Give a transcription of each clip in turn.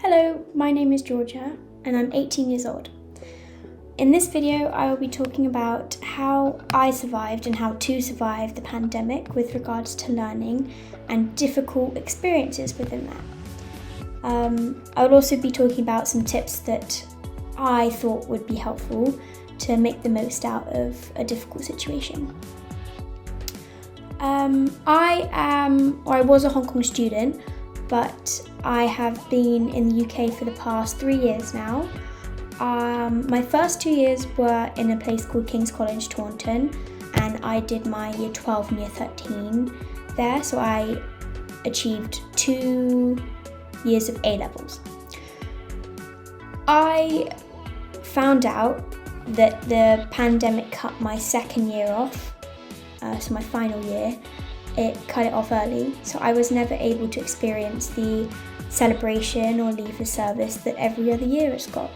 Hello, my name is Jorja and I'm 18 years old. In this video, I will be talking about how I survived and how to survive the pandemic with regards to learning and difficult experiences within that. I will also be talking about some tips that I thought would be helpful to make the most out of a difficult situation. I was a Hong Kong student, but I have been in the UK for the past 3 years now. My first 2 years were in a place called King's College, Taunton, and I did my year 12 and year 13 there, so I achieved 2 years of A-levels. I found out that the pandemic cut my second year off, so my final year. It cut it off early, so I was never able to experience the celebration or leave the service that every other year it's got.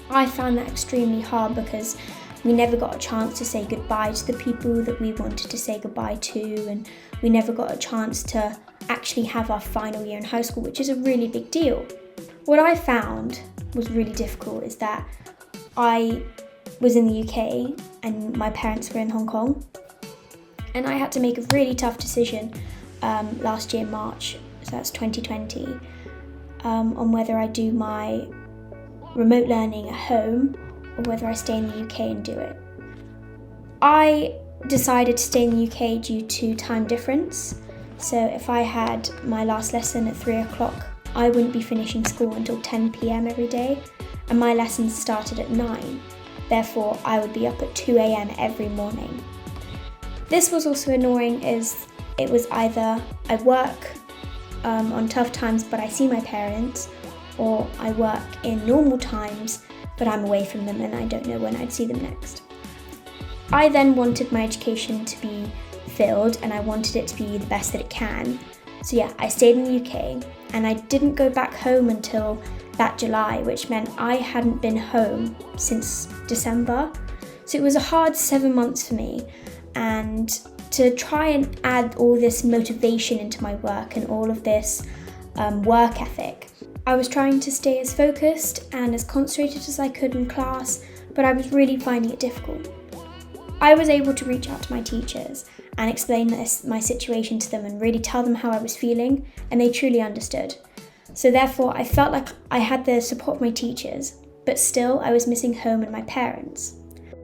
I found that extremely hard because we never got a chance to say goodbye to the people that we wanted to say goodbye to, and we never got a chance to actually have our final year in high school, which is a really big deal. What I found was really difficult is that I was in the UK and my parents were in Hong Kong, and I had to make a really tough decision last year, March, so that's 2020, on whether I do my remote learning at home or whether I stay in the UK and do it. I decided to stay in the UK due to time difference. So if I had my last lesson at 3 o'clock, I wouldn't be finishing school until 10 p.m. every day, and my lessons started at 9. Therefore, I would be up at 2 a.m. every morning. This was also annoying as it was either I work on tough times but I see my parents, or I work in normal times but I'm away from them and I don't know when I'd see them next. I then wanted my education to be filled and I wanted it to be the best that it can. So yeah, I stayed in the UK and I didn't go back home until that July, which meant I hadn't been home since December. So it was a hard 7 months for me. And to try and add all this motivation into my work and all of this work ethic, I was trying to stay as focused and as concentrated as I could in class, but I was really finding it difficult. I was able to reach out to my teachers and explain my situation to them and really tell them how I was feeling, and they truly understood. So therefore, I felt like I had the support of my teachers, but still I was missing home and my parents.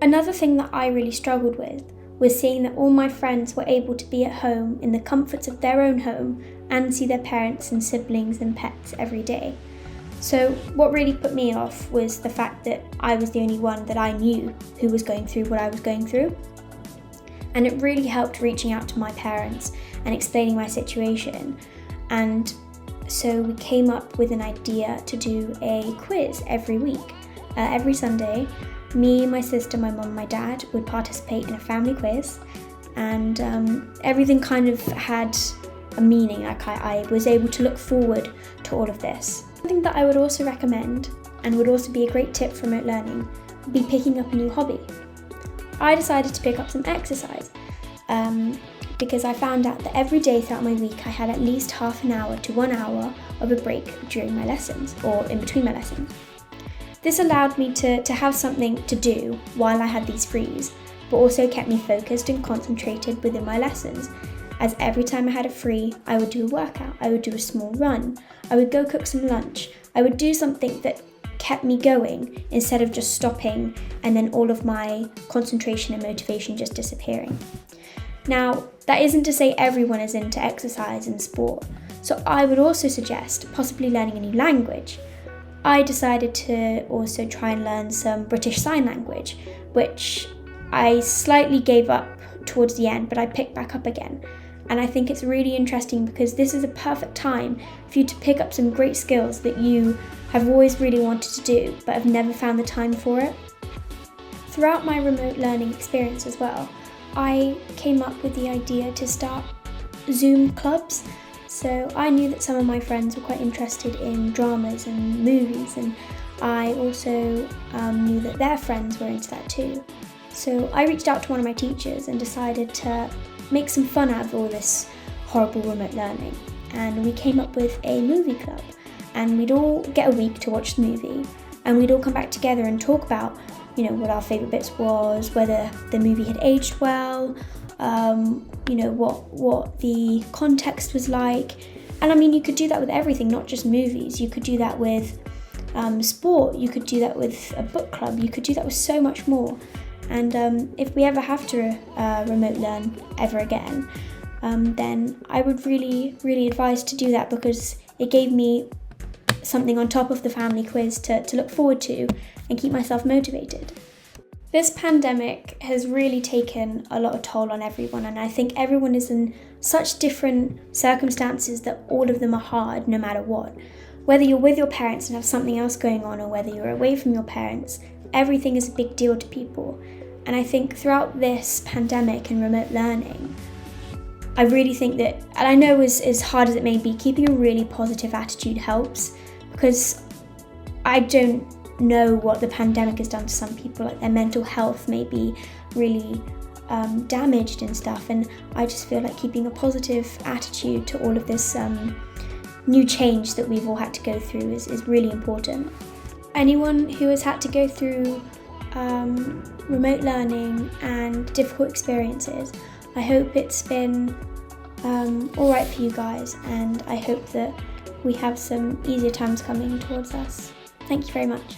Another thing that I really struggled with was seeing that all my friends were able to be at home in the comforts of their own home and see their parents and siblings and pets every day. So what really put me off was the fact that I was the only one that I knew who was going through what I was going through. And it really helped reaching out to my parents and explaining my situation. And so we came up with an idea to do a quiz every week. Every Sunday, me, my sister, my mum, my dad would participate in a family quiz, and everything kind of had a meaning. Like I was able to look forward to all of this. Something that I would also recommend and would also be a great tip for remote learning would be picking up a new hobby. I decided to pick up some exercise because I found out that every day throughout my week I had at least half an hour to 1 hour of a break during my lessons or in between my lessons. This allowed me to have something to do while I had these frees, but also kept me focused and concentrated within my lessons, as every time I had a free, I would do a workout, I would do a small run, I would go cook some lunch, I would do something that kept me going instead of just stopping and then all of my concentration and motivation just disappearing. Now, that isn't to say everyone is into exercise and sport, so I would also suggest possibly learning a new language. I decided to also try and learn some British Sign Language, which I slightly gave up towards the end, but I picked back up again. And I think it's really interesting because this is a perfect time for you to pick up some great skills that you have always really wanted to do, but have never found the time for it. Throughout my remote learning experience as well, I came up with the idea to start Zoom clubs. So I knew that some of my friends were quite interested in dramas and movies, and I also knew that their friends were into that too. So I reached out to one of my teachers and decided to make some fun out of all this horrible remote learning, and we came up with a movie club. and we'd all get a week to watch the movie, and we'd all come back together and talk about, what our favourite bits was, whether the movie had aged well, what the context was like. And I mean, you could do that with everything, not just movies. You could do that with sport, you could do that with a book club, you could do that with so much more. And if we ever have to remote learn ever again, then I would really, really advise to do that, because it gave me something on top of the family quiz to look forward to and keep myself motivated. This pandemic has really taken a lot of toll on everyone, and I think everyone is in such different circumstances that all of them are hard no matter what. Whether you're with your parents and have something else going on, or whether you're away from your parents, everything is a big deal to people. And I think throughout this pandemic and remote learning, I really think that, and I know as hard as it may be, keeping a really positive attitude helps, because I don't know what the pandemic has done to some people, like their mental health may be really damaged and stuff, and I just feel like keeping a positive attitude to all of this new change that we've all had to go through is really important. Anyone who has had to go through remote learning and difficult experiences, I hope it's been alright for you guys, and I hope that we have some easier times coming towards us. Thank you very much.